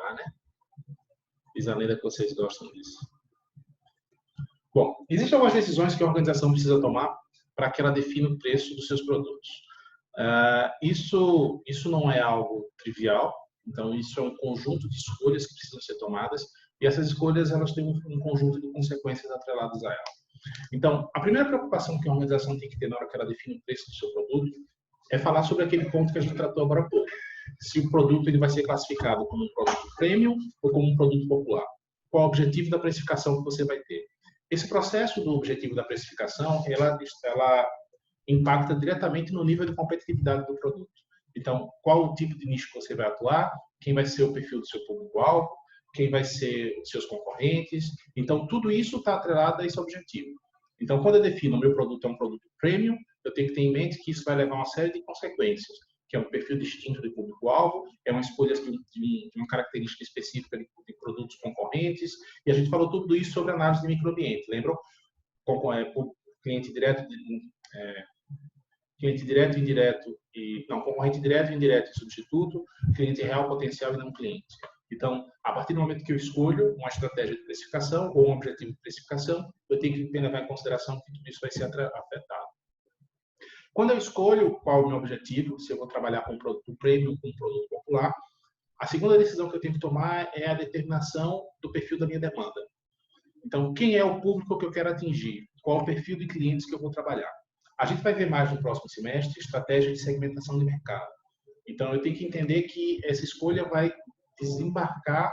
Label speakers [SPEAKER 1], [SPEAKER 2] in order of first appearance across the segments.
[SPEAKER 1] tomar, né? Diz a lenda que vocês gostam disso. Bom, existem algumas decisões que a organização precisa tomar para que ela defina o preço dos seus produtos. Isso não é algo trivial, então isso é um conjunto de escolhas que precisam ser tomadas e essas escolhas elas têm um conjunto de consequências atreladas a ela. Então, a primeira preocupação que a organização tem que ter na hora que ela define o preço do seu produto é falar sobre aquele ponto que a gente tratou agora há pouco. Se o produto ele vai ser classificado como um produto premium ou como um produto popular. Qual o objetivo da precificação que você vai ter? Esse processo do objetivo da precificação, ela impacta diretamente no nível de competitividade do produto. Então, qual o tipo de nicho que você vai atuar, quem vai ser o perfil do seu público-alvo, quem vai ser os seus concorrentes. Então, tudo isso está atrelado a esse objetivo. Então, quando eu defino o meu produto é um produto premium, eu tenho que ter em mente que isso vai levar a uma série de consequências, que é um perfil distinto de público-alvo, é uma escolha de uma característica específica de produtos concorrentes, e a gente falou tudo isso sobre análise de microambiente. Lembram? Cliente direto, cliente direto, indireto, concorrente direto, indireto e substituto, cliente real, potencial e não cliente. Então, a partir do momento que eu escolho uma estratégia de precificação ou um objetivo de precificação, eu tenho que levar em consideração que tudo isso vai ser afetado. Quando eu escolho qual é o meu objetivo, se eu vou trabalhar com um produto premium ou com um produto popular, a segunda decisão que eu tenho que tomar é a determinação do perfil da minha demanda. Então, quem é o público que eu quero atingir? Qual é o perfil de clientes que eu vou trabalhar? A gente vai ver mais no próximo semestre estratégia de segmentação de mercado. Então, eu tenho que entender que essa escolha vai desembarcar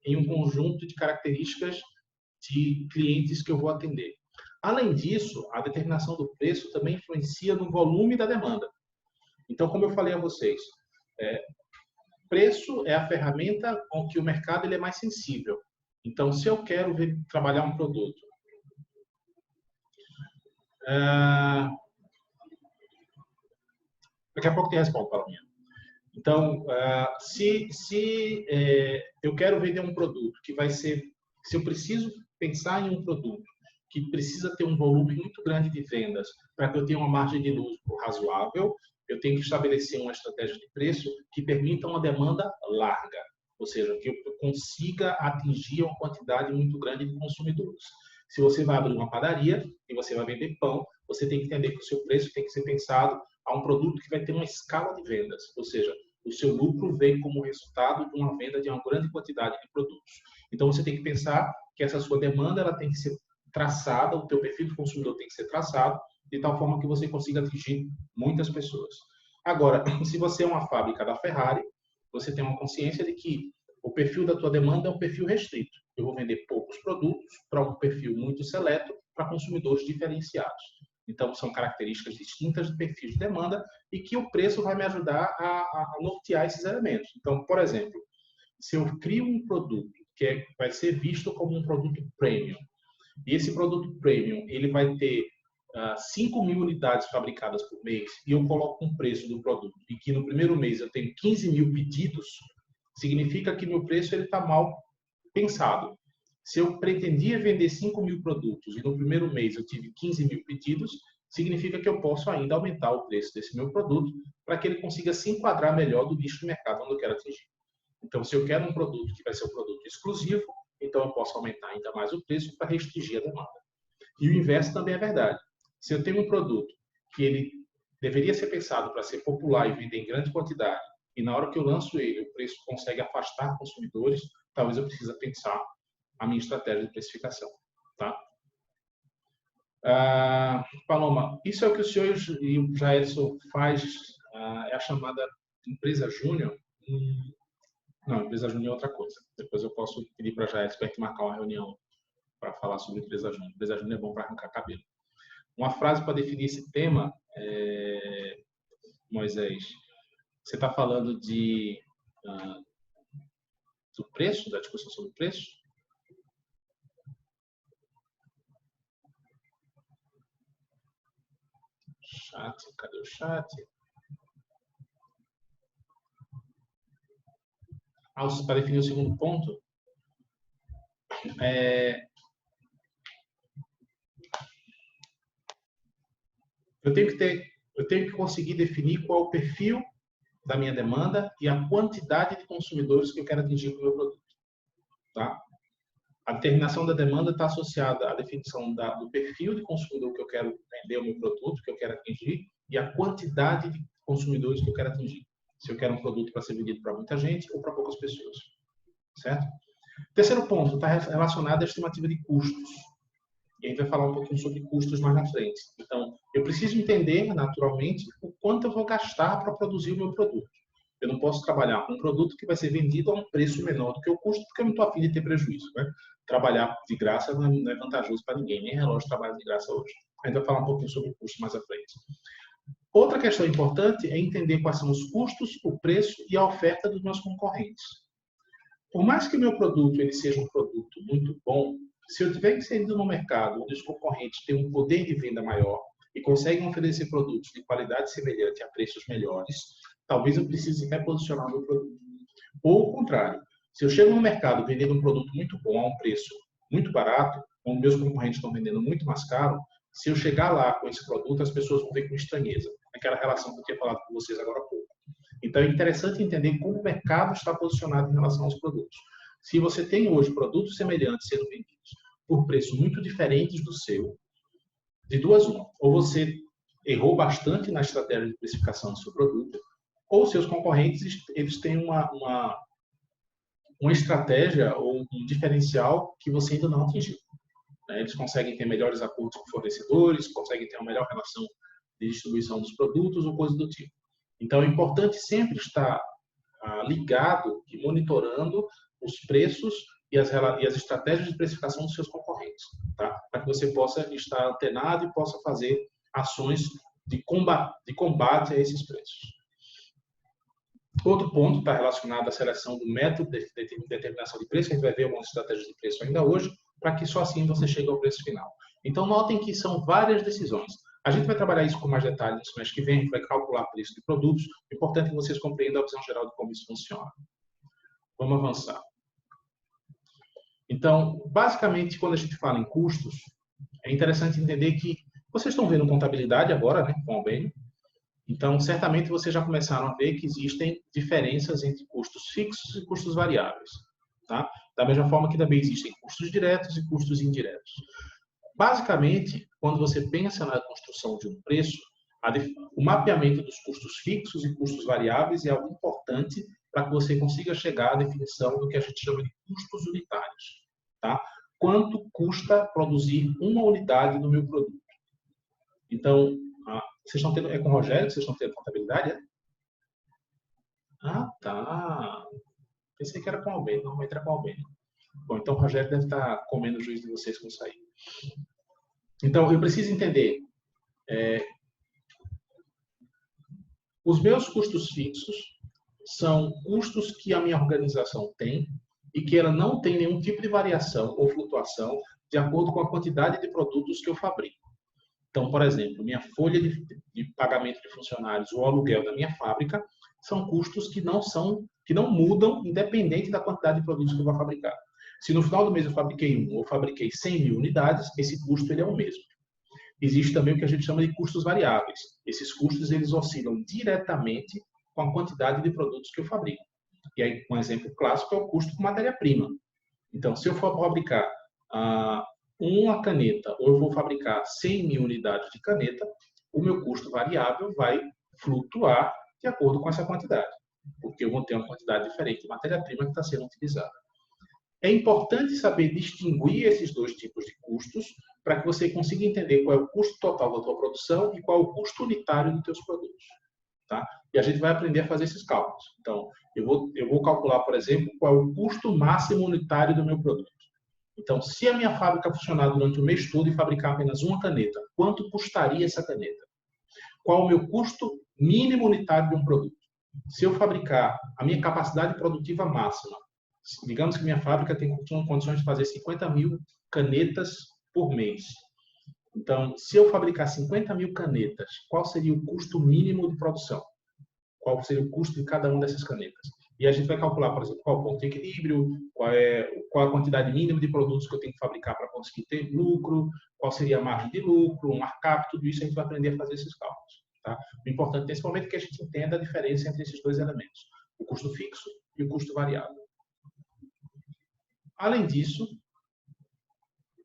[SPEAKER 1] em um conjunto de características de clientes que eu vou atender. Além disso, a determinação do preço também influencia no volume da demanda. Então, como eu falei a vocês, preço é a ferramenta com que o mercado ele é mais sensível. Então, se eu quero trabalhar um produto, daqui a pouco tem resposta, Paulinha. Então, se eu quero vender um produto que vai ser, se eu preciso pensar em um produto que precisa ter um volume muito grande de vendas para que eu tenha uma margem de lucro razoável, eu tenho que estabelecer uma estratégia de preço que permita uma demanda larga, ou seja, que eu consiga atingir uma quantidade muito grande de consumidores. Se você vai abrir uma padaria e você vai vender pão, você tem que entender que o seu preço tem que ser pensado a um produto que vai ter uma escala de vendas, ou seja, o seu lucro vem como resultado de uma venda de uma grande quantidade de produtos. Então, você tem que pensar que essa sua demanda ela tem que ser traçada, o teu perfil de consumidor tem que ser traçado, de tal forma que você consiga atingir muitas pessoas. Agora, se você é uma fábrica da Ferrari, você tem uma consciência de que o perfil da tua demanda é um perfil restrito. Eu vou vender poucos produtos para um perfil muito seleto, para consumidores diferenciados. Então, são características distintas de perfil de demanda e que o preço vai me ajudar a nortear esses elementos. Então, por exemplo, se eu crio um produto que vai ser visto como um produto premium, e esse produto premium ele vai ter 5.000 unidades fabricadas por mês e eu coloco um preço do produto e que no primeiro mês eu tenho 15.000 pedidos, significa que meu preço está mal pensado. Se eu pretendia vender 5.000 produtos e no primeiro mês eu tive 15.000 pedidos, significa que eu posso ainda aumentar o preço desse meu produto para que ele consiga se enquadrar melhor do nicho de mercado onde eu quero atingir. Então, se eu quero um produto que vai ser um produto exclusivo, então eu posso aumentar ainda mais o preço para restringir a demanda. E o inverso também é verdade. Se eu tenho um produto que ele deveria ser pensado para ser popular e vender em grande quantidade, e na hora que eu lanço ele, o preço consegue afastar consumidores, talvez eu precise pensar a minha estratégia de precificação. Tá? Paloma, isso é o que o senhor e o Jairson faz, é a chamada empresa júnior? Não, empresa júnior é outra coisa. Depois eu posso pedir para a Jairson para marcar uma reunião para falar sobre empresa júnior. Empresa júnior é bom para arrancar cabelo. Uma frase para definir esse tema, Moisés, você está falando do preço, da discussão sobre o preço? Chat, cadê o chat? Para definir o segundo ponto, eu tenho que conseguir definir qual é o perfil da minha demanda e a quantidade de consumidores que eu quero atingir com o meu produto. Tá? A determinação da demanda está associada à definição do perfil de consumidor que eu quero vender o meu produto, que eu quero atingir, e a quantidade de consumidores que eu quero atingir. Se eu quero um produto para ser vendido para muita gente ou para poucas pessoas. Certo? Terceiro ponto está relacionado à estimativa de custos. E a gente vai falar um pouquinho sobre custos mais na frente. Então, eu preciso entender, naturalmente, o quanto eu vou gastar para produzir o meu produto. Eu não posso trabalhar com um produto que vai ser vendido a um preço menor do que o custo, porque eu não estou a fim de ter prejuízo. Né? Trabalhar de graça não é vantajoso para ninguém, nem relógio trabalha de graça hoje. A gente vai falar um pouquinho sobre o custo mais à frente. Outra questão importante é entender quais são os custos, o preço e a oferta dos meus concorrentes. Por mais que o meu produto ele seja um produto muito bom, se eu tiver inserido no mercado onde os concorrentes têm um poder de venda maior e conseguem oferecer produtos de qualidade semelhante a preços melhores, talvez eu precise reposicionar o meu produto. Ou o contrário, se eu chego no mercado vendendo um produto muito bom a um preço muito barato, onde meus concorrentes estão vendendo muito mais caro, se eu chegar lá com esse produto, as pessoas vão ver com estranheza. Aquela relação que eu tinha falado com vocês agora há pouco. Então, é interessante entender como o mercado está posicionado em relação aos produtos. Se você tem hoje produtos semelhantes sendo vendidos por preços muito diferentes do seu, de duas uma. Ou você errou bastante na estratégia de precificação do seu produto, ou seus concorrentes eles têm uma estratégia ou um diferencial que você ainda não atingiu. Eles conseguem ter melhores acordos com fornecedores, conseguem ter uma melhor relação de distribuição dos produtos ou coisa do tipo. Então, é importante sempre estar ligado e monitorando os preços e as estratégias de precificação dos seus concorrentes, tá? Para que você possa estar antenado e possa fazer ações de combate a esses preços. Outro ponto está relacionado à seleção do método de determinação de preço, que a gente vai ver algumas estratégias de preço ainda hoje, para que só assim você chegue ao preço final. Então, notem que são várias decisões. A gente vai trabalhar isso com mais detalhes no semestre que vem, a gente vai calcular o preço de produtos. É importante que vocês compreendam a visão geral de como isso funciona. Vamos avançar. Então, basicamente, quando a gente fala em custos, é interessante entender que vocês estão vendo contabilidade agora, né, com o Albênio. Então, certamente vocês já começaram a ver que existem diferenças entre custos fixos e custos variáveis. Tá? Da mesma forma que também existem custos diretos e custos indiretos. Basicamente, quando você pensa na construção de um preço, o mapeamento dos custos fixos e custos variáveis é algo importante para que você consiga chegar à definição do que a gente chama de custos unitários. Tá? Quanto custa produzir uma unidade do meu produto? Então, vocês estão tendo... É com o Rogério que vocês estão tendo contabilidade? É? Ah, tá. Pensei que era com o Albênio. Normalmente era com o Albênio. Bom, então o Rogério deve estar comendo o juiz de vocês quando sair. Então, eu preciso entender os meus custos fixos são custos que a minha organização tem e que ela não tem nenhum tipo de variação ou flutuação de acordo com a quantidade de produtos que eu fabrico. Então, por exemplo, minha folha de pagamento de funcionários ou aluguel da minha fábrica são custos que não mudam independente da quantidade de produtos que eu vou fabricar. Se no final do mês eu fabriquei ou fabriquei 100 mil unidades, esse custo ele é o mesmo. Existe também o que a gente chama de custos variáveis. Esses custos eles oscilam diretamente com a quantidade de produtos que eu fabrico. E aí, um exemplo clássico é o custo com matéria-prima. Então, se eu for fabricar uma caneta ou eu vou fabricar 100 mil unidades de caneta, o meu custo variável vai flutuar de acordo com essa quantidade, porque eu vou ter uma quantidade diferente de matéria-prima que está sendo utilizada. É importante saber distinguir esses dois tipos de custos para que você consiga entender qual é o custo total da tua produção e qual é o custo unitário dos teus produtos. Tá? E a gente vai aprender a fazer esses cálculos. Então, eu vou calcular, por exemplo, qual é o custo máximo unitário do meu produto. Então, se a minha fábrica funcionar durante o mês todo e fabricar apenas uma caneta, quanto custaria essa caneta? Qual o meu custo mínimo unitário de um produto? Se eu fabricar a minha capacidade produtiva máxima, digamos que minha fábrica tem condições de fazer 50 mil canetas por mês. Então, se eu fabricar 50 mil canetas, qual seria o custo mínimo de produção? Qual seria o custo de cada uma dessas canetas? E a gente vai calcular, por exemplo, qual é o ponto de equilíbrio, qual é a quantidade mínima de produtos que eu tenho que fabricar para conseguir ter lucro, qual seria a margem de lucro, o markup, tudo isso a gente vai aprender a fazer esses cálculos. Tá? O importante nesse momento é que a gente entenda a diferença entre esses dois elementos, o custo fixo e o custo variável. Além disso,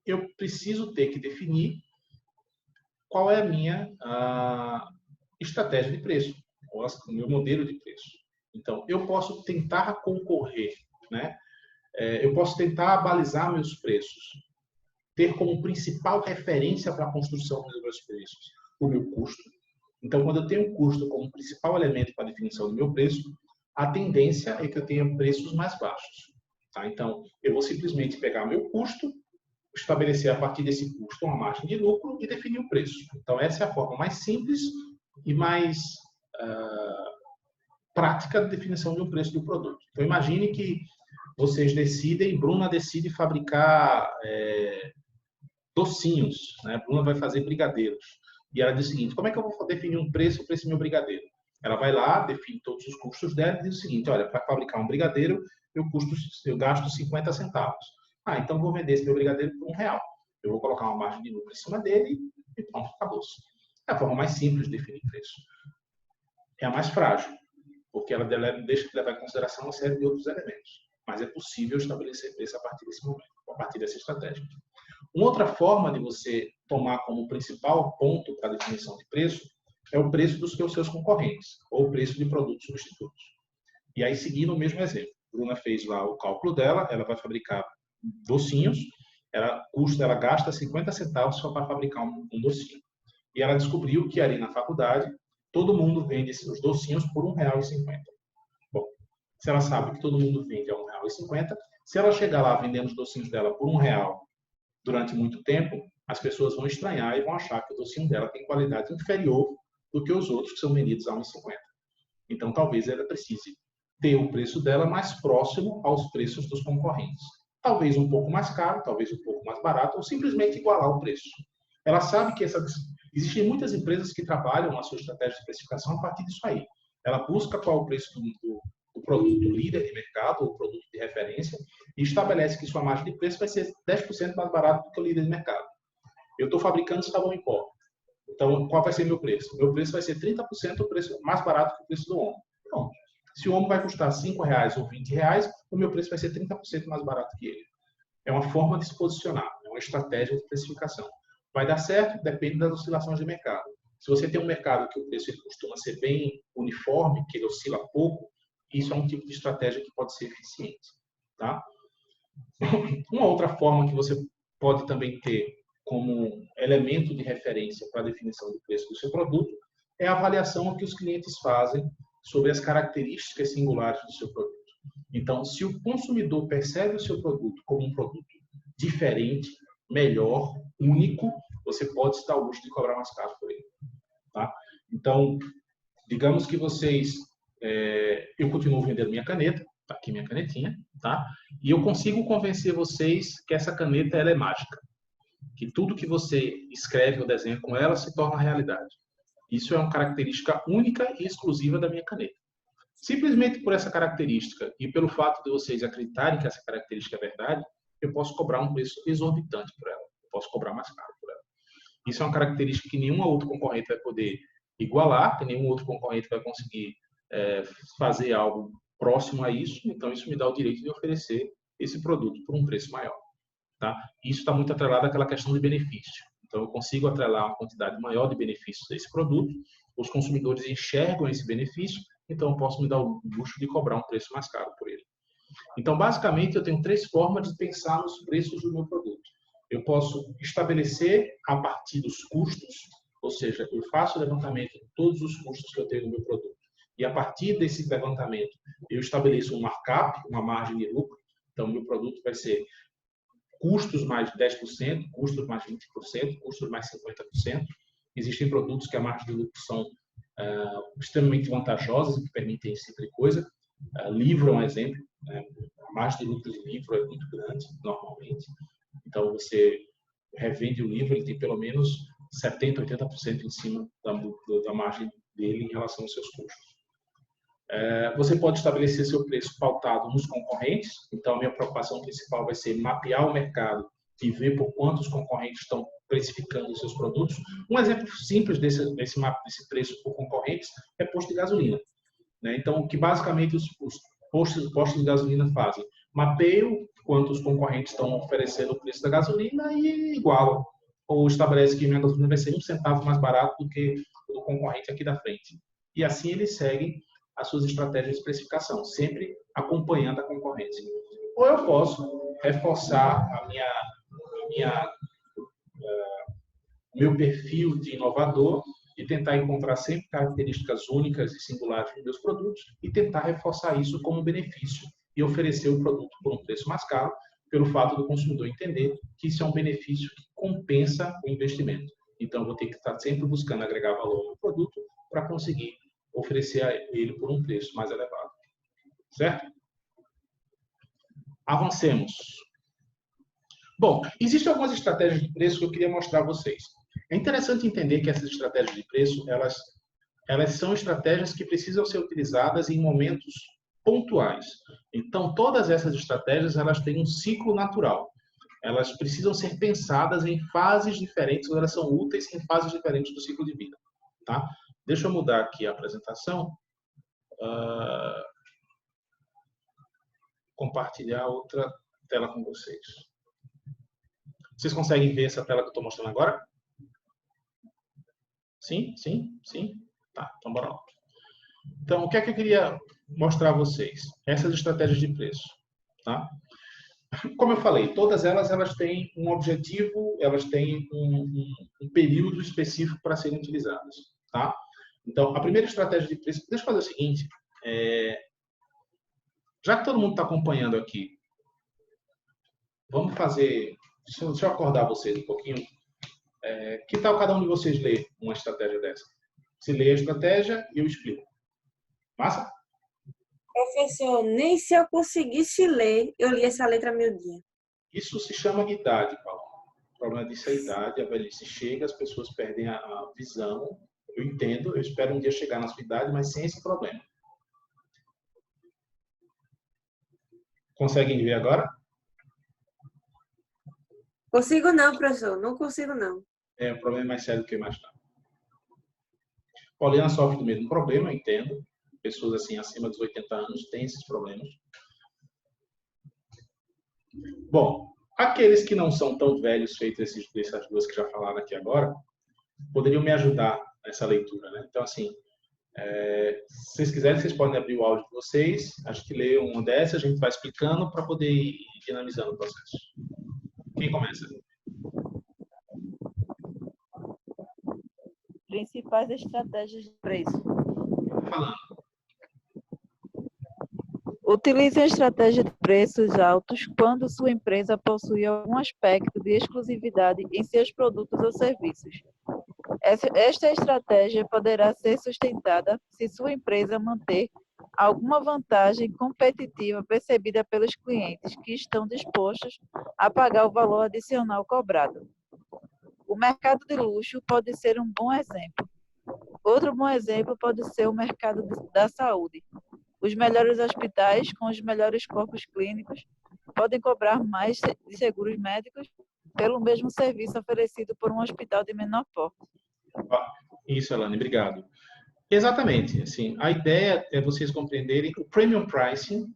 [SPEAKER 1] eu preciso ter que definir qual é a minha estratégia de preço, ou o meu modelo de preço. Então, eu posso tentar concorrer, né? Eu posso tentar balizar meus preços, ter como principal referência para a construção dos meus preços o meu custo. Então, quando eu tenho o custo como principal elemento para a definição do meu preço, a tendência é que eu tenha preços mais baixos. Tá? Então, eu vou simplesmente pegar meu custo, estabelecer a partir desse custo uma margem de lucro e definir o preço. Então, essa é a forma mais simples e mais prática de definição de um preço do produto. Então, imagine que vocês decidem, Bruna decide fabricar docinhos, né? Bruna vai fazer brigadeiros. E ela diz o seguinte, como é que eu vou definir um preço para esse meu brigadeiro? Ela vai lá, define todos os custos dela e diz o seguinte, olha, para fabricar um brigadeiro, eu gasto 50 centavos. Então vou vender esse meu brigadeiro por R$1. Eu vou colocar uma margem de lucro em cima dele e pronto, acabou-se. É a forma mais simples de definir preço. É a mais frágil, porque ela deixa de levar em consideração uma série de outros elementos. Mas é possível estabelecer preço a partir desse momento, a partir dessa estratégia. Uma outra forma de você tomar como principal ponto para a definição de preço é o preço dos seus concorrentes, ou o preço de produtos substitutos. E aí, seguindo o mesmo exemplo, a Bruna fez lá o cálculo dela, ela vai fabricar docinhos, ela gasta 50 centavos só para fabricar um docinho. E ela descobriu que ali na faculdade, todo mundo vende os docinhos por R$1,50. Bom, se ela sabe que todo mundo vende a R$1,50, se ela chegar lá vendendo os docinhos dela por R$1 durante muito tempo, as pessoas vão estranhar e vão achar que o docinho dela tem qualidade inferior do que os outros que são vendidos a R$1,50. Então, talvez ela precise ter o preço dela mais próximo aos preços dos concorrentes. Talvez um pouco mais caro, talvez um pouco mais barato, ou simplesmente igualar o preço. Ela sabe que existem muitas empresas que trabalham a sua estratégia de precificação a partir disso aí. Ela busca qual é o preço do produto líder de mercado, ou produto de referência, e estabelece que sua margem de preço vai ser 10% mais barato do que o líder de mercado. Eu estou fabricando sabão em pó. Então, qual vai ser meu preço? Meu preço vai ser 30% o preço mais barato que o preço do omo. Então, se o omo vai custar R$5 ou R$20, o meu preço vai ser 30% mais barato que ele. É uma forma de se posicionar, é uma estratégia de precificação. Vai dar certo? Depende das oscilações de mercado. Se você tem um mercado que o preço costuma ser bem uniforme, que ele oscila pouco, isso é um tipo de estratégia que pode ser eficiente. Tá? Uma outra forma que você pode também ter como elemento de referência para a definição do preço do seu produto é a avaliação que os clientes fazem sobre as características singulares do seu produto. Então, se o consumidor percebe o seu produto como um produto diferente, melhor, único, você pode se dar o luxo de cobrar mais caro por ele. Tá? Então, digamos que eu continuo vendendo minha caneta, tá aqui minha canetinha, tá? E eu consigo convencer vocês que essa caneta ela é mágica, que tudo que você escreve ou desenha com ela se torna realidade. Isso é uma característica única e exclusiva da minha caneta. Simplesmente por essa característica e pelo fato de vocês acreditarem que essa característica é verdade, eu posso cobrar um preço exorbitante por ela. Eu posso cobrar mais caro por ela. Isso é uma característica que nenhum outro concorrente vai poder igualar, que nenhum outro concorrente vai conseguir fazer algo próximo a isso. Então, isso me dá o direito de oferecer esse produto por um preço maior. Tá? Isso está muito atrelado àquela questão de benefício. Então, eu consigo atrelar uma quantidade maior de benefícios desse produto, os consumidores enxergam esse benefício, então eu posso me dar o luxo de cobrar um preço mais caro por ele. Então, basicamente, eu tenho 3 formas de pensar nos preços do meu produto. Eu posso estabelecer a partir dos custos, ou seja, eu faço o levantamento de todos os custos que eu tenho no meu produto. E a partir desse levantamento, eu estabeleço um markup, uma margem de lucro. Então, o meu produto vai ser custos mais 10%, custos mais 20%, custos mais 50%. Existem produtos que a margem de lucro são extremamente vantajosas e que permitem esse tipo de coisa. Livro é um exemplo. A margem de lucro de livro é muito grande, normalmente. Então, você revende o livro, ele tem pelo menos 70%, 80% em cima da margem dele em relação aos seus custos. Você pode estabelecer seu preço pautado nos concorrentes. Então, a minha preocupação principal vai ser mapear o mercado e ver por quanto os concorrentes estão precificando os seus produtos. Um exemplo simples desse mapa, desse preço por concorrentes, é posto de gasolina, né? Então, o que basicamente os postos de gasolina fazem? Mapeiam quanto os concorrentes estão oferecendo o preço da gasolina e igualam. Ou estabelece que a minha gasolina vai ser 1 centavo mais barato do que o do concorrente aqui da frente. E assim eles seguem as suas estratégias de precificação, sempre acompanhando a concorrência. Ou eu posso reforçar meu perfil de inovador e tentar encontrar sempre características únicas e singulares nos meus produtos e tentar reforçar isso como benefício e oferecer o produto por um preço mais caro, pelo fato do consumidor entender que isso é um benefício que compensa o investimento. Então, eu vou ter que estar sempre buscando agregar valor no produto para conseguir oferecer a ele por um preço mais elevado. Certo? Avancemos. Bom, existem algumas estratégias de preço que eu queria mostrar a vocês. É interessante entender que essas estratégias de preço, elas são estratégias que precisam ser utilizadas em momentos pontuais. Então, todas essas estratégias, elas têm um ciclo natural. Elas precisam ser pensadas em fases diferentes, ou elas são úteis em fases diferentes do ciclo de vida. Tá? Deixa eu mudar aqui a apresentação. Compartilhar outra tela com vocês. Vocês conseguem ver essa tela que eu estou mostrando agora? Sim? Sim? Sim? Tá, então bora lá. Então, o que é que eu queria mostrar a vocês? Essas estratégias de preço. Tá? Como eu falei, todas elas têm um objetivo, elas têm um período específico para serem utilizadas. Tá? Então, a primeira estratégia de preço... Deixa eu fazer o seguinte. Já que todo mundo está acompanhando aqui, vamos fazer... Deixa eu acordar vocês um pouquinho. Que tal cada um de vocês ler uma estratégia dessa? Se lê a estratégia e eu explico. Massa?
[SPEAKER 2] Professor, nem se eu conseguisse ler, eu li essa letra miudinha.
[SPEAKER 1] Isso se chama idade, Paulo. O problema disso é a idade, a velhice chega, as pessoas perdem a visão. Eu entendo, eu espero um dia chegar na sua idade, mas sem esse problema. Conseguem ver agora?
[SPEAKER 2] Consigo não, professor. Não consigo não.
[SPEAKER 1] O problema é mais sério do que eu imaginava. Paulina sofre do mesmo problema, eu entendo. Pessoas assim, acima dos 80 anos têm esses problemas. Bom, aqueles que não são tão velhos, feitos essas duas que já falaram aqui agora, poderiam me ajudar nessa leitura, né? Então, assim, se vocês quiserem, vocês podem abrir o áudio de vocês. Acho que ler uma dessas, a gente vai explicando para poder ir dinamizando o processo. Quem começa?
[SPEAKER 3] Principais estratégias de preço.
[SPEAKER 1] Falando.
[SPEAKER 3] Utilize a estratégia de preços altos quando sua empresa possui algum aspecto de exclusividade em seus produtos ou serviços. Esta estratégia poderá ser sustentada se sua empresa manter alguma vantagem competitiva percebida pelos clientes que estão dispostos a pagar o valor adicional cobrado. O mercado de luxo pode ser um bom exemplo. Outro bom exemplo pode ser o mercado da saúde. Os melhores hospitais, com os melhores corpos clínicos, podem cobrar mais de seguros médicos pelo mesmo serviço oferecido por um hospital de menor porte.
[SPEAKER 1] Isso, Elane, obrigado. Exatamente. Assim, a ideia é vocês compreenderem que o premium pricing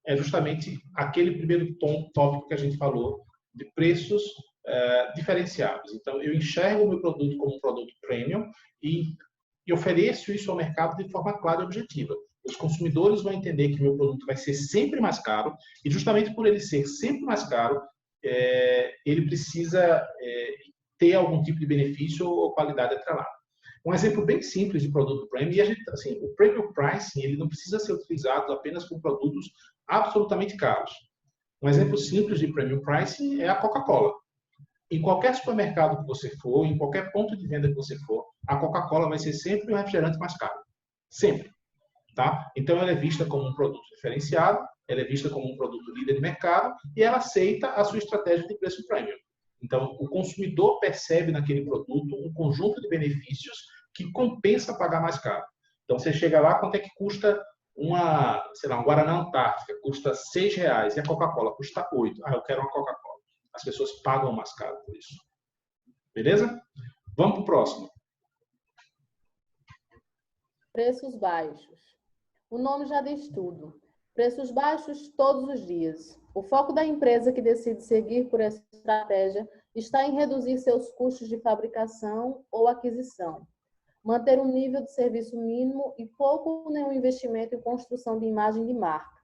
[SPEAKER 1] é justamente aquele primeiro tópico que a gente falou de preços diferenciados. Então, eu enxergo o meu produto como um produto premium e ofereço isso ao mercado de forma clara e objetiva. Os consumidores vão entender que meu produto vai ser sempre mais caro e justamente por ele ser sempre mais caro, ele precisa ter algum tipo de benefício ou qualidade atrelada. Um exemplo bem simples de produto premium, e a gente, assim, o premium pricing ele não precisa ser utilizado apenas com produtos absolutamente caros. Um exemplo simples de premium pricing é a Coca-Cola. Em qualquer supermercado que você for, em qualquer ponto de venda que você for, a Coca-Cola vai ser sempre o refrigerante mais caro. Sempre. Tá? Então, ela é vista como um produto diferenciado, ela é vista como um produto líder de mercado e ela aceita a sua estratégia de preço premium. Então, o consumidor percebe naquele produto um conjunto de benefícios que compensa pagar mais caro. Então, você chega lá, quanto é que custa um Guaraná Antártica? Custa R$6 e a Coca-Cola custa 8. Eu quero uma Coca-Cola. As pessoas pagam mais caro por isso. Beleza? Vamos para o próximo.
[SPEAKER 4] Preços baixos. O nome já diz tudo. Preços baixos todos os dias. O foco da empresa que decide seguir por essa estratégia está em reduzir seus custos de fabricação ou aquisição, manter um nível de serviço mínimo e pouco ou nenhum investimento em construção de imagem de marca.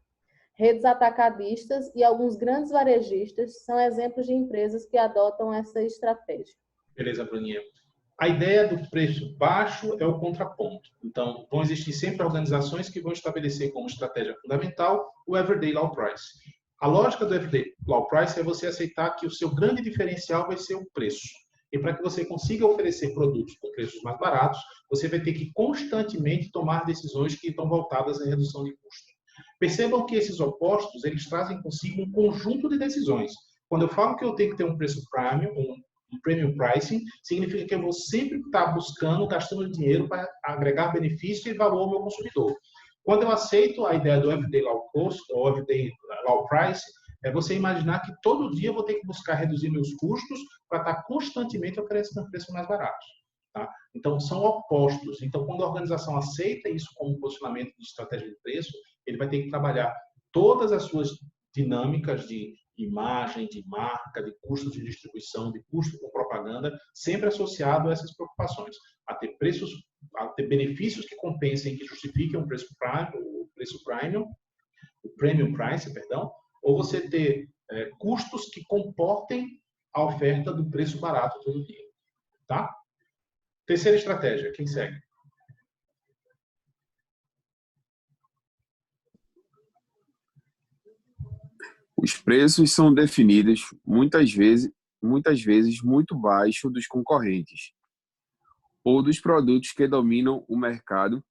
[SPEAKER 4] Redes atacadistas e alguns grandes varejistas são exemplos de empresas que adotam essa estratégia.
[SPEAKER 1] Beleza, Bruninha. A ideia do preço baixo é o contraponto. Então, vão existir sempre organizações que vão estabelecer como estratégia fundamental o Everyday Low Price. A lógica do Everyday Low Price é você aceitar que o seu grande diferencial vai ser o preço. E para que você consiga oferecer produtos com preços mais baratos, você vai ter que constantemente tomar decisões que estão voltadas à redução de custo. Percebam que esses opostos, eles trazem consigo um conjunto de decisões. Quando eu falo que eu tenho que ter um preço premium, um premium pricing, significa que eu vou sempre estar buscando, gastando dinheiro para agregar benefício e valor ao meu consumidor. Quando eu aceito a ideia do Everyday Low Cost, ou Everyday Low Price, é você imaginar que todo dia eu vou ter que buscar reduzir meus custos para estar constantemente oferecendo preços mais baratos. Tá? Então, são opostos. Então, quando a organização aceita isso como posicionamento de estratégia de preço, ele vai ter que trabalhar todas as suas dinâmicas de imagem, de marca, de custo de distribuição, de custo com propaganda, sempre associado a essas preocupações, a ter preços, a ter benefícios que compensem, que justifiquem o preço premium, o premium price, perdão, ou você ter custos que comportem a oferta do preço barato todo dia, tá? Terceira estratégia, quem segue?
[SPEAKER 5] Os preços são definidos muitas vezes muito abaixo dos concorrentes ou dos produtos que dominam o mercado,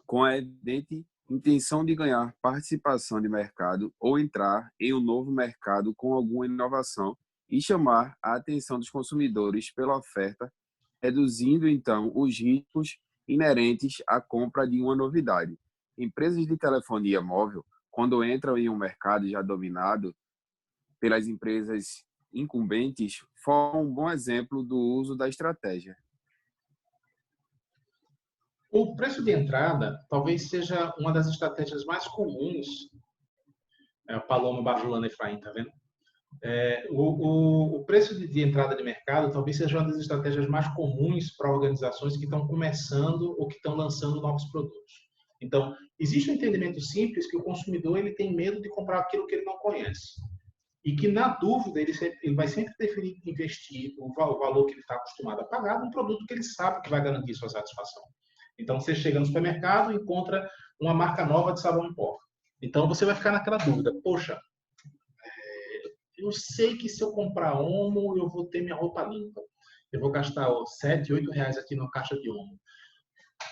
[SPEAKER 5] com a evidente intenção de ganhar participação de mercado ou entrar em um novo mercado com alguma inovação e chamar a atenção dos consumidores pela oferta, reduzindo então os riscos inerentes à compra de uma novidade. Empresas de telefonia móvel, quando entram em um mercado já dominado pelas empresas incumbentes, formam um bom exemplo do uso da estratégia.
[SPEAKER 1] O preço de entrada talvez seja uma das estratégias mais comuns. Paloma Bajulana Efraim, tá vendo? O preço de entrada de mercado talvez seja uma das estratégias mais comuns para organizações que estão começando ou que estão lançando novos produtos. Então, existe um entendimento simples que o consumidor ele tem medo de comprar aquilo que ele não conhece. E que, na dúvida, ele vai sempre preferir investir o valor que ele está acostumado a pagar num produto que ele sabe que vai garantir sua satisfação. Então, você chega no supermercado e encontra uma marca nova de sabão em pó. Então, você vai ficar naquela dúvida. Poxa, eu sei que se eu comprar Omo, eu vou ter minha roupa limpa. Eu vou gastar R$7, R$8 aqui numa caixa de Omo.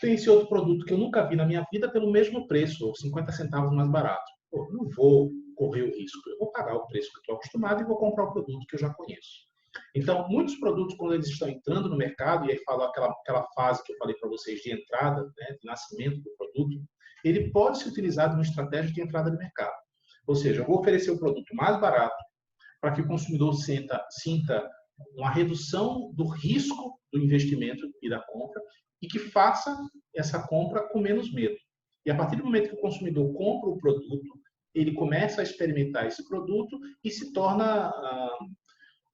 [SPEAKER 1] Tem esse outro produto que eu nunca vi na minha vida pelo mesmo preço, ou 50 centavos mais barato. Pô, não vou correr o risco. Eu vou pagar o preço que eu estou acostumado e vou comprar o produto que eu já conheço. Então, muitos produtos, quando eles estão entrando no mercado, e aí falo aquela fase que eu falei para vocês de entrada, né, de nascimento do produto, ele pode ser utilizado numa estratégia de entrada de mercado. Ou seja, eu vou oferecer o produto mais barato para que o consumidor sinta uma redução do risco do investimento e da compra e que faça essa compra com menos medo. E a partir do momento que o consumidor compra o produto, ele começa a experimentar esse produto e se torna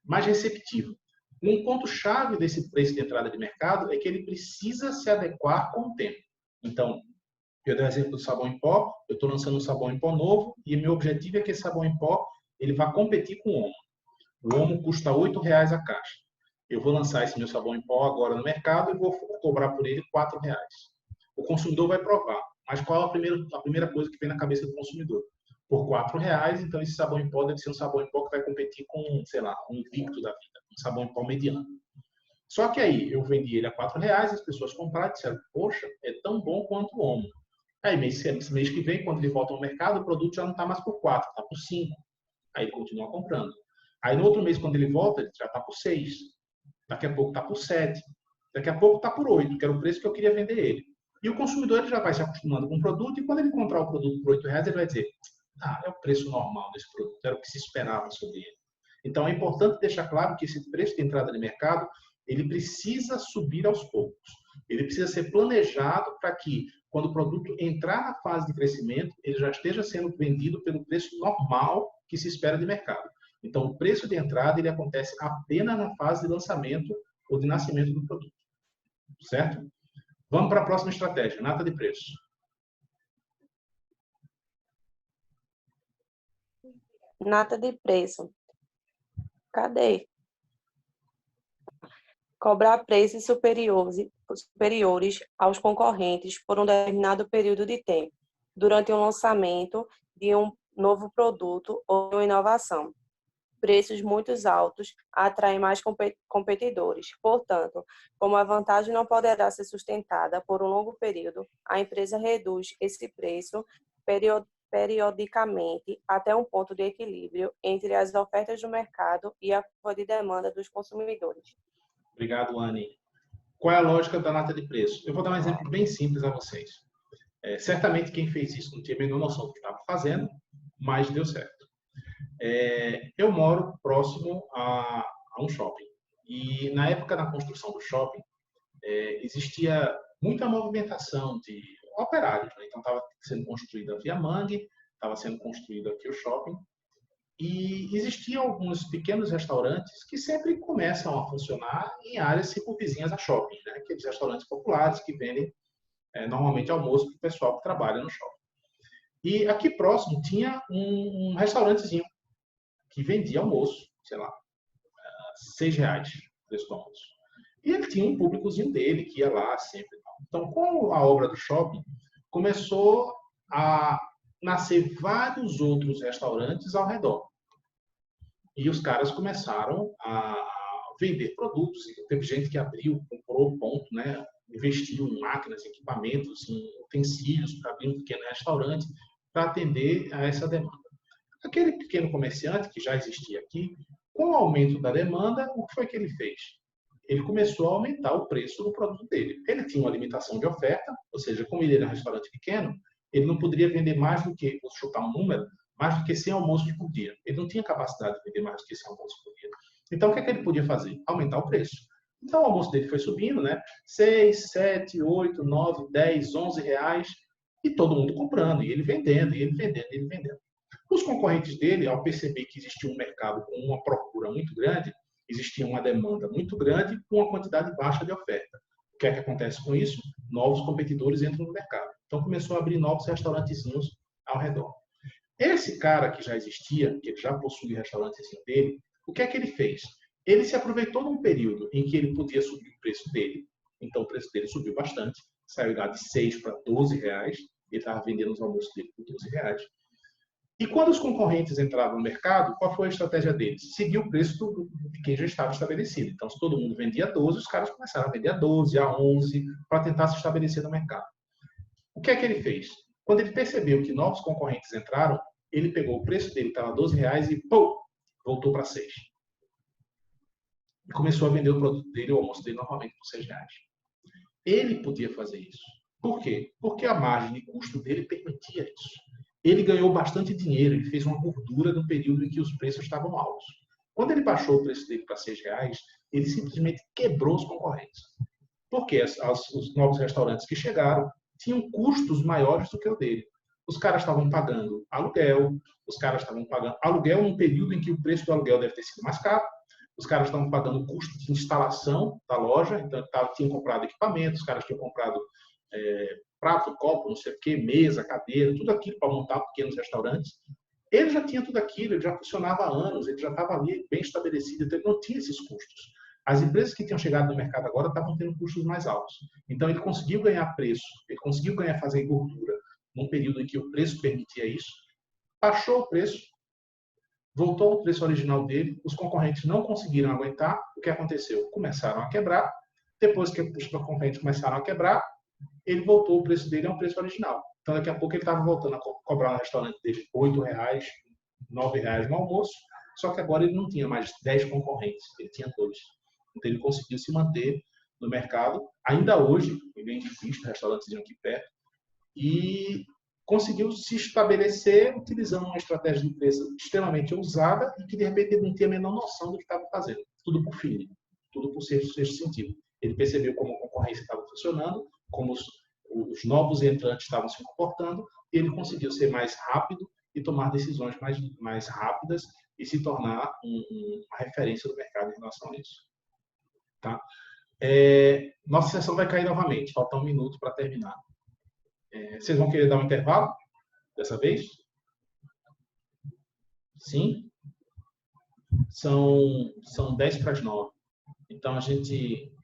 [SPEAKER 1] mais receptivo. Um ponto-chave desse preço de entrada de mercado é que ele precisa se adequar com o tempo. Então, eu dei o exemplo do sabão em pó, eu estou lançando um sabão em pó novo e meu objetivo é que esse sabão em pó ele vá competir com o Omo. O Omo custa R$8 a caixa. Eu vou lançar esse meu sabão em pó agora no mercado e vou cobrar por ele R$4. O consumidor vai provar. Mas qual a primeira coisa que vem na cabeça do consumidor? Por R$4, então esse sabão em pó deve ser um sabão em pó que vai competir com, sei lá, um Invicto da vida, um sabão em pó mediano. Só que aí eu vendi ele a R$4, as pessoas compraram e disseram, poxa, é tão bom quanto o Omo. Aí mês que vem, quando ele volta ao mercado, o produto já não está mais por 4, está por 5. Aí ele continua comprando. Aí no outro mês, quando ele volta, ele já está por 6. Daqui a pouco está por 7. Daqui a pouco está por 8, que era o preço que eu queria vender ele. E o consumidor ele já vai se acostumando com o produto e quando ele comprar o produto por R$8, ele vai dizer, é o preço normal desse produto, era o que se esperava sobre ele. Então, é importante deixar claro que esse preço de entrada de mercado, ele precisa subir aos poucos. Ele precisa ser planejado para que, quando o produto entrar na fase de crescimento, ele já esteja sendo vendido pelo preço normal que se espera de mercado. Então, o preço de entrada ele acontece apenas na fase de lançamento ou de nascimento do produto. Certo? Vamos para a próxima estratégia, nata de preço.
[SPEAKER 6] Nata de preço. Cadê? Cobrar preços superiores aos concorrentes por um determinado período de tempo, durante o lançamento de um novo produto ou de uma inovação. Preços muito altos atraem mais competidores. Portanto, como a vantagem não poderá ser sustentada por um longo período, a empresa reduz esse preço periodicamente até um ponto de equilíbrio entre as ofertas do mercado e a curva de demanda dos consumidores.
[SPEAKER 1] Obrigado, Anne. Qual é a lógica da nata de preço? Eu vou dar um exemplo bem simples a vocês. Certamente quem fez isso não tinha a menor noção do que estava fazendo, mas deu certo. Eu moro próximo a um shopping. E na época da construção do shopping, existia muita movimentação de operários. Né? Então, estava sendo construída a Via Mangue, estava sendo construído aqui o shopping. E existiam alguns pequenos restaurantes que sempre começam a funcionar em áreas circunvizinhas a shopping. Né? Aqueles restaurantes populares que vendem normalmente almoço para o pessoal que trabalha no shopping. E aqui próximo tinha um restaurantezinho que vendia almoço, sei lá, R$6 o preço do almoço. E ele tinha um públicozinho dele que ia lá sempre. Então, com a obra do shopping, começou a nascer vários outros restaurantes ao redor. E os caras começaram a vender produtos. Teve gente que abriu, comprou ponto, né? Investiu em máquinas, equipamentos, em utensílios para abrir um pequeno restaurante para atender a essa demanda. Aquele pequeno comerciante que já existia aqui, com o aumento da demanda, o que foi que ele fez? Ele começou a aumentar o preço do produto dele. Ele tinha uma limitação de oferta, ou seja, como ele era um restaurante pequeno, ele não poderia vender mais do que, vou chutar um número, mais do que 100 almoços por dia. Ele não tinha capacidade de vender mais do que 100 almoços por dia. Então, o que ele podia fazer? Aumentar o preço. Então, o almoço dele foi subindo, né? 6, 7, 8, 9, 10, 11 reais, e todo mundo comprando, e ele vendendo, e ele vendendo, e ele vendendo. Os concorrentes dele, ao perceber que existia um mercado com uma procura muito grande, existia uma demanda muito grande com uma quantidade baixa de oferta. O que é que acontece com isso? Novos competidores entram no mercado. Então, começou a abrir novos restaurantezinhos ao redor. Esse cara que já existia, que ele já possuía restaurantezinho dele, o que é que ele fez? Ele se aproveitou de um período em que ele podia subir o preço dele. Então, o preço dele subiu bastante. Saiu lá de 6 para 12 reais. Ele estava vendendo os almoços dele por 12 reais. E quando os concorrentes entraram no mercado, qual foi a estratégia deles? Seguir o preço de quem já estava estabelecido. Então, se todo mundo vendia 12, os caras começaram a vender a 12, a 11, para tentar se estabelecer no mercado. O que é que ele fez? Quando ele percebeu que novos concorrentes entraram, ele pegou o preço dele, estava 12 reais, e pum, voltou para 6. E começou a vender o produto dele, o almoço dele, novamente por 6 reais. Ele podia fazer isso. Por quê? Porque a margem de custo dele permitia isso. Ele ganhou bastante dinheiro, ele fez uma gordura no período em que os preços estavam altos. Quando ele baixou o preço dele para 6 reais, ele simplesmente quebrou os concorrentes. Porque os novos restaurantes que chegaram tinham custos maiores do que o dele. Os caras estavam pagando aluguel, os caras estavam pagando aluguel num período em que o preço do aluguel deve ter sido mais caro, os caras estavam pagando o custo de instalação da loja, então tinham comprado equipamentos, os caras tinham comprado prato, copo, não sei o quê, mesa, cadeira, tudo aquilo para montar pequenos restaurantes. Ele já tinha tudo aquilo, ele já funcionava há anos, ele já estava ali bem estabelecido, então ele não tinha esses custos. As empresas que tinham chegado no mercado agora estavam tendo custos mais altos. Então ele conseguiu ganhar preço, ele conseguiu fazer gordura num período em que o preço permitia isso, baixou o preço, voltou ao preço original dele, os concorrentes não conseguiram aguentar, o que aconteceu? Começaram a quebrar, depois que os concorrentes começaram a quebrar, ele voltou o preço dele ao preço original. Então, daqui a pouco, ele estava voltando a cobrar no restaurante dele R$8, R$9 no almoço, só que agora ele não tinha mais 10 concorrentes, ele tinha 2. Então, ele conseguiu se manter no mercado. Ainda hoje, ele vem de visto, restaurantezinho aqui perto, e conseguiu se estabelecer utilizando uma estratégia de preço extremamente ousada e que, de repente, ele não tinha a menor noção do que estava fazendo. Tudo por feeling, tudo por sexto sentido. Ele percebeu como a concorrência estava funcionando, como os novos entrantes estavam se comportando, e ele conseguiu ser mais rápido e tomar decisões mais rápidas e se tornar uma referência do mercado em relação a isso. Tá? Nossa sessão vai cair novamente, falta 1 minuto para terminar. Vocês vão querer dar um intervalo dessa vez? Sim? São 10 para as 9. Então, a gente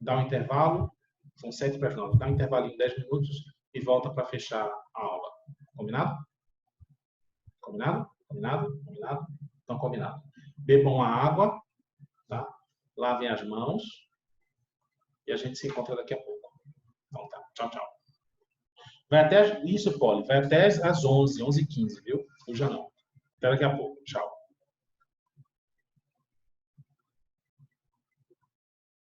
[SPEAKER 1] dá um intervalo, são 7 para as 9. Dá um intervalo em 10 minutos e volta para fechar a aula. Combinado? Combinado? Combinado? Combinado? Então, combinado. Bebam a água, tá? Lavem as mãos e a gente se encontra daqui a pouco. Então, tá. Tchau, tchau. Vai até isso, Poli, vai até às 11h15, viu? Eu já não. Até daqui a pouco. Tchau.